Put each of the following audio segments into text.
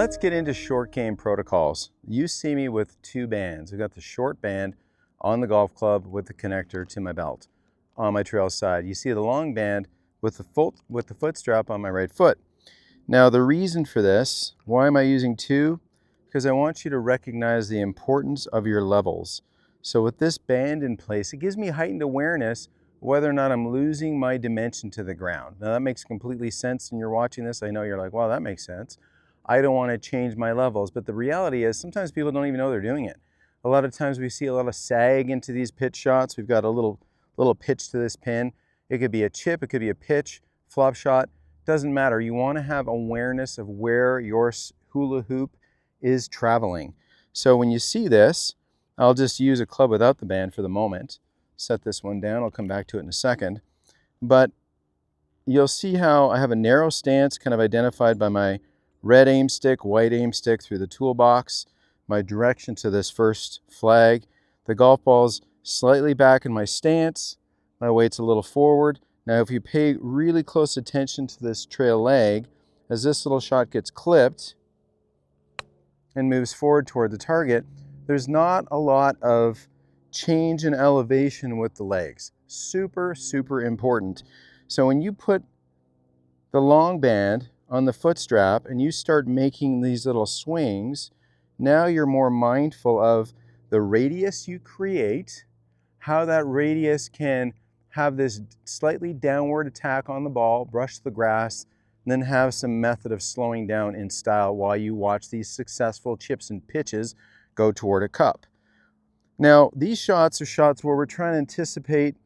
Let's get into short game protocols. You see me with two bands. I've got the short band on the golf club with the connector to my belt on my trail side. You see the long band with the foot strap on my right foot. Now the reason for this, why am I using two? Because I want you to recognize the importance of your levels. So with this band in place, it gives me heightened awareness whether or not I'm losing my dimension to the ground. Now that makes completely sense, and you're watching this, I know you're like, wow, that makes sense. I don't want to change my levels, but the reality is sometimes people don't even know they're doing it. A lot of times we see a lot of sag into these pitch shots. We've got a little pitch to this pin. It could be a chip, it could be a pitch, flop shot, doesn't matter. You want to have awareness of where your hula hoop is traveling. So when you see this, I'll just use a club without the band for the moment. Set this one down, I'll come back to it in a second. But you'll see how I have a narrow stance kind of identified by my red aim stick, white aim stick through the toolbox, my direction to this first flag. The golf ball's slightly back in my stance, my weight's a little forward. Now if you pay really close attention to this trail leg, as this little shot gets clipped and moves forward toward the target, there's not a lot of change in elevation with the legs. Super, super important. So when you put the long band on the foot strap and you start making these little swings, now you're more mindful of the radius you create, how that radius can have this slightly downward attack on the ball, brush the grass, and then have some method of slowing down in style while you watch these successful chips and pitches go toward a cup. Now, these shots are shots where we're trying to anticipate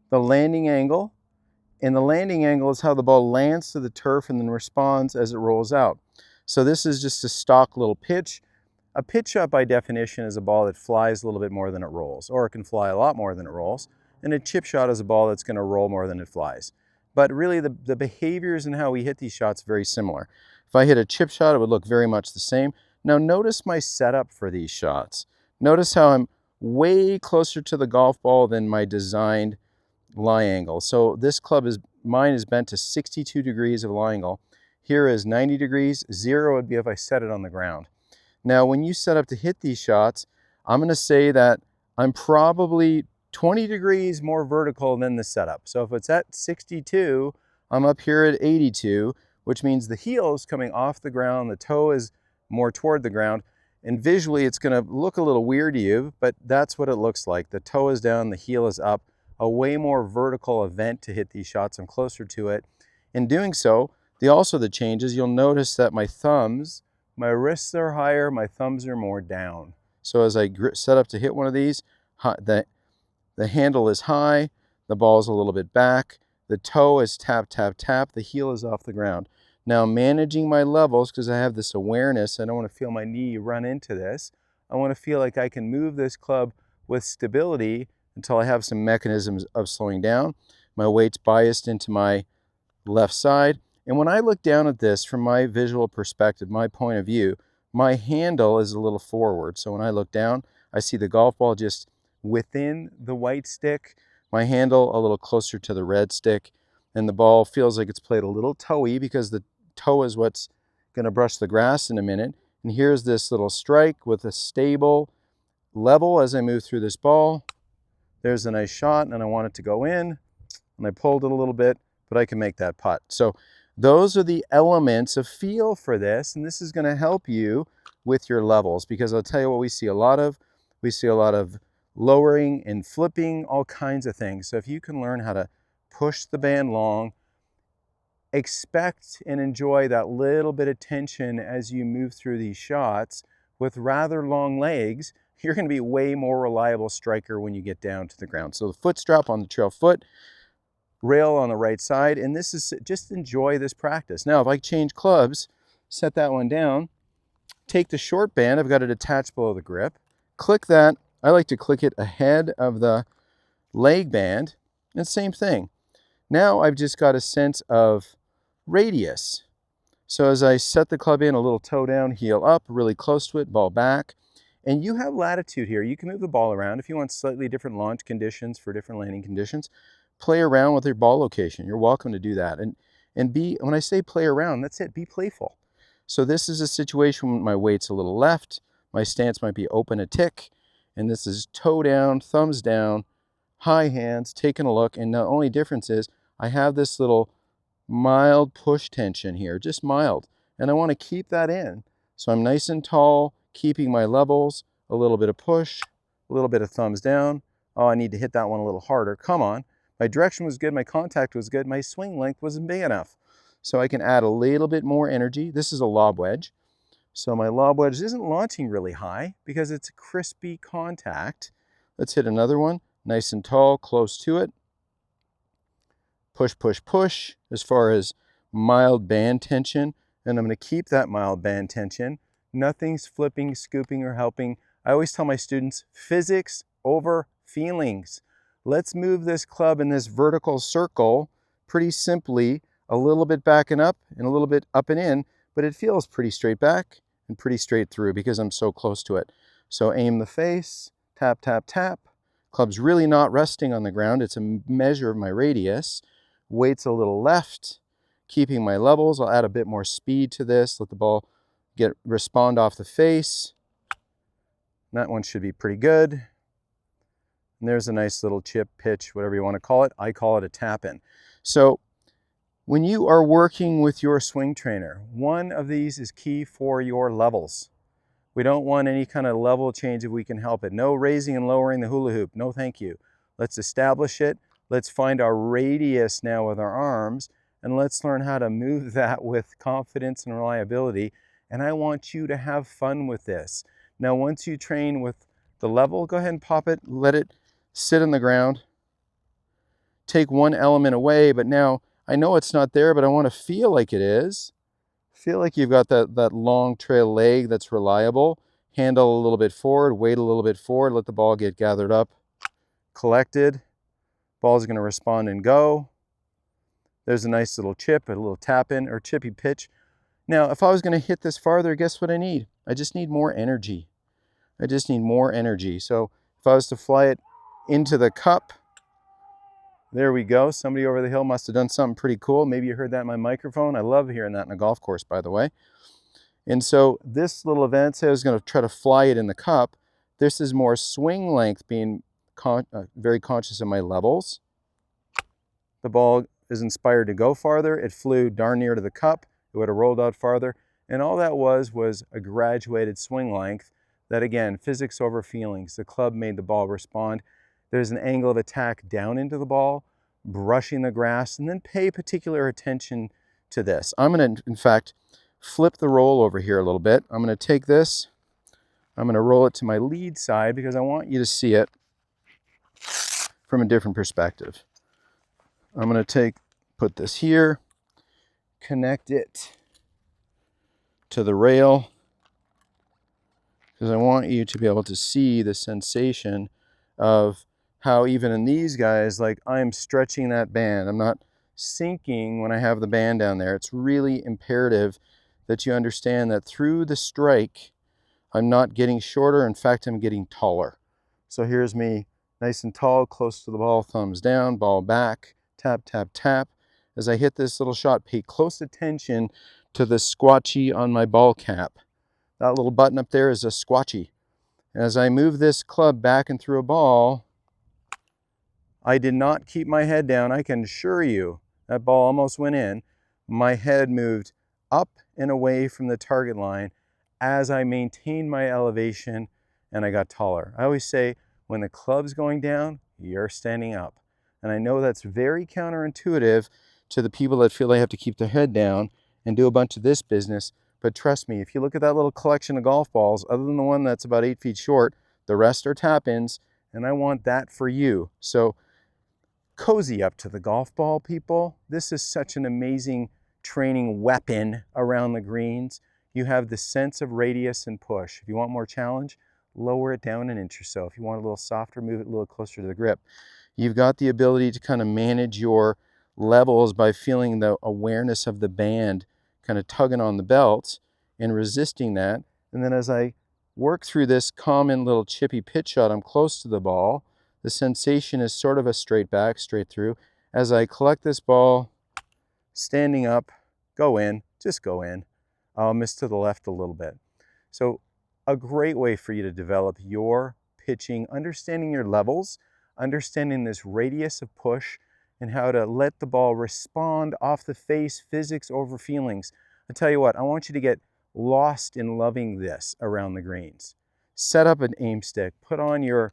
the landing angle, and the landing angle is how the ball lands to the turf and then responds as it rolls out. So this is just a stock little pitch. A pitch shot by definition is a ball that flies a little bit more than it rolls, or it can fly a lot more than it rolls. And a chip shot is a ball that's going to roll more than it flies. But really the behaviors and how we hit these shots are very similar. If I hit a chip shot, it would look very much the same. Now notice my setup for these shots. Notice how I'm way closer to the golf ball than my designed lie angle. So this club mine is bent to 62 degrees of lie angle. Here is 90 degrees. 0 would be if I set it on the ground. Now when you set up to hit these shots, I'm going to say that I'm probably 20 degrees more vertical than the setup. So if it's at 62, I'm up here at 82, which means the heel is coming off the ground, the toe is more toward the ground, and visually it's going to look a little weird to you, but that's what it looks like. The toe is down, the heel is up, a way more vertical event to hit these shots. I'm closer to it. In doing so, the changes, you'll notice that my thumbs, my wrists are higher, my thumbs are more down. So as I set up to hit one of these, the handle is high, the ball is a little bit back, the toe is tap, tap, tap, the heel is off the ground. Now managing my levels, because I have this awareness, I don't want to feel my knee run into this. I want to feel like I can move this club with stability until I have some mechanisms of slowing down. My weight's biased into my left side. And when I look down at this from my visual perspective, my point of view, my handle is a little forward. So when I look down, I see the golf ball just within the white stick, my handle a little closer to the red stick, and the ball feels like it's played a little toey because the toe is what's going to brush the grass in a minute. And here's this little strike with a stable level as I move through this ball. There's a nice shot, and I want it to go in, and I pulled it a little bit, but I can make that putt. So those are the elements of feel for this, and this is going to help you with your levels, because I'll tell you what we see a lot of. We see a lot of lowering and flipping, all kinds of things. So if you can learn how to push the band long, expect and enjoy that little bit of tension as you move through these shots with rather long legs, you're going to be a way more reliable striker when you get down to the ground. So the foot strap on the trail foot, rail on the right side, and this is just enjoy this practice. Now if I change clubs, set that one down, take the short band, I've got it attached below the grip, click that. I like to click it ahead of the leg band, and same thing. Now I've just got a sense of radius. So as I set the club in, a little toe down, heel up, really close to it, ball back, and you have latitude here. You can move the ball around if you want slightly different launch conditions for different landing conditions. Play around with your ball location. You're welcome to do that. And when I say play around, that's it, be playful. So this is a situation when my weight's a little left, my stance might be open a tick, and this is toe down, thumbs down, high hands, taking a look, and the only difference is I have this little mild push tension here, just mild, and I want to keep that in. So I'm nice and tall, keeping my levels, a little bit of push, a little bit of thumbs down. Oh, I need to hit that one a little harder. Come on. My direction was good, my contact was good, my swing length wasn't big enough. So I can add a little bit more energy. This is a lob wedge. So my lob wedge isn't launching really high because it's a crispy contact. Let's hit another one, nice and tall, close to it. Push, push, push as far as mild band tension. And I'm going to keep that mild band tension. Nothing's flipping, scooping, or helping. I always tell my students, physics over feelings. Let's move this club in this vertical circle pretty simply, a little bit back and up and a little bit up and in, but it feels pretty straight back and pretty straight through because I'm so close to it. So aim the face, tap, tap, tap. Club's really not resting on the ground. It's a measure of my radius. Weight's a little left, keeping my levels. I'll add a bit more speed to this, let the ball respond off the face. That one should be pretty good. And there's a nice little chip, pitch, whatever you want to call it. I call it a tap-in. So when you are working with your swing trainer, one of these is key for your levels. We don't want any kind of level change if we can help it. No raising and lowering the hula hoop. No, thank you. Let's establish it. Let's find our radius now with our arms, and let's learn how to move that with confidence and reliability. And I want you to have fun with this. Now, once you train with the level, go ahead and pop it, let it sit on the ground. Take one element away, but now I know it's not there, but I want to feel like it is. Feel like you've got that long trail leg that's reliable. Handle a little bit forward, weight a little bit forward, let the ball get gathered up, collected. Ball's going to respond and go. There's a nice little chip, a little tap in or chippy pitch. Now, if I was going to hit this farther, guess what I need? I just need more energy. I just need more energy. So if I was to fly it into the cup, there we go. Somebody over the hill must have done something pretty cool. Maybe you heard that in my microphone. I love hearing that in a golf course, by the way. And so this little event, say I was going to try to fly it in the cup. This is more swing length, being very conscious of my levels. The ball is inspired to go farther. It flew darn near to the cup. It would have rolled out farther. And all that was a graduated swing length that, again, physics over feelings. The club made the ball respond. There's an angle of attack down into the ball, brushing the grass, and then pay particular attention to this. I'm going to, in fact, flip the roll over here a little bit. I'm going to take this, I'm going to roll it to my lead side because I want you to see it from a different perspective. I'm going to put this here, connect it to the rail, because I want you to be able to see the sensation of how even in these guys, like I'm stretching that band. I'm not sinking when I have the band down there. It's really imperative that you understand that through the strike, I'm not getting shorter. In fact, I'm getting taller. So here's me nice and tall, close to the ball, thumbs down, ball back, tap, tap, tap. As I hit this little shot, pay close attention to the squatchy on my ball cap. That little button up there is a squatchy. As I move this club back and through a ball, I did not keep my head down. I can assure you that ball almost went in. My head moved up and away from the target line as I maintained my elevation and I got taller. I always say when the club's going down, you're standing up. And I know that's very counterintuitive to the people that feel they have to keep their head down and do a bunch of this business. But trust me, if you look at that little collection of golf balls, other than the one that's about 8 feet short, the rest are tap-ins, and I want that for you. So cozy up to the golf ball, people. This is such an amazing training weapon around the greens. You have the sense of radius and push. If you want more challenge, lower it down an inch or so. If you want a little softer, move it a little closer to the grip. You've got the ability to kind of manage your levels by feeling the awareness of the band kind of tugging on the belt and resisting that. And then as I work through this common little chippy pitch shot, I'm close to the ball. The sensation is sort of a straight back, straight through. As I collect this ball, standing up, go in, just go in. I'll miss to the left a little bit. So a great way for you to develop your pitching, understanding your levels, understanding this radius of push, and how to let the ball respond off the face, physics over feelings. I tell you what, I want you to get lost in loving this around the greens. Set up an aim stick, put on your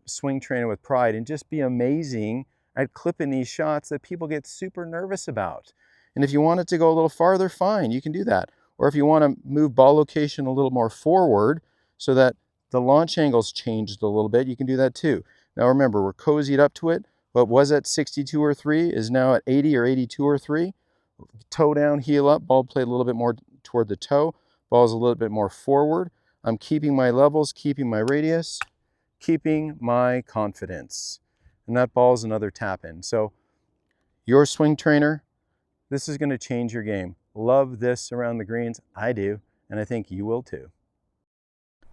swing trainer with pride, and just be amazing at clipping these shots that people get super nervous about. And if you want it to go a little farther, fine, you can do that. Or if you want to move ball location a little more forward so that the launch angle's changed a little bit, you can do that too. Now remember, we're cozied up to it. What was at 62 or 3 is now at 80 or 82 or 3. Toe down, heel up, ball played a little bit more toward the toe. Ball's a little bit more forward. I'm keeping my levels, keeping my radius, keeping my confidence. And that ball's another tap in. So your swing trainer, this is going to change your game. Love this around the greens. I do, and I think you will too.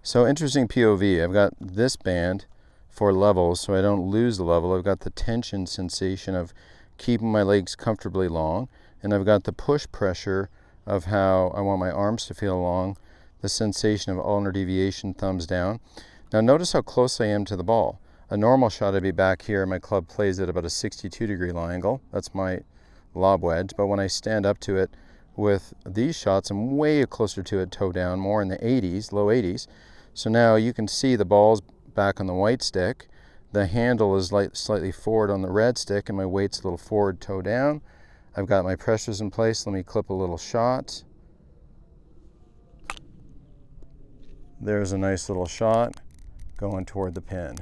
So interesting POV. I've got this band for levels so I don't lose the level. I've got the tension sensation of keeping my legs comfortably long, and I've got the push pressure of how I want my arms to feel long, the sensation of ulnar deviation, thumbs down. Now notice how close I am to the ball. A normal shot, I'd be back here. My club plays at about a 62-degree lie angle. That's my lob wedge. But when I stand up to it with these shots, I'm way closer to it, toe down, more in the 80s, low 80s. So now you can see the ball's back on the white stick. The handle is slightly forward on the red stick, and my weight's a little forward, toe down. I've got my pressures in place. Let me clip a little shot. There's a nice little shot going toward the pin.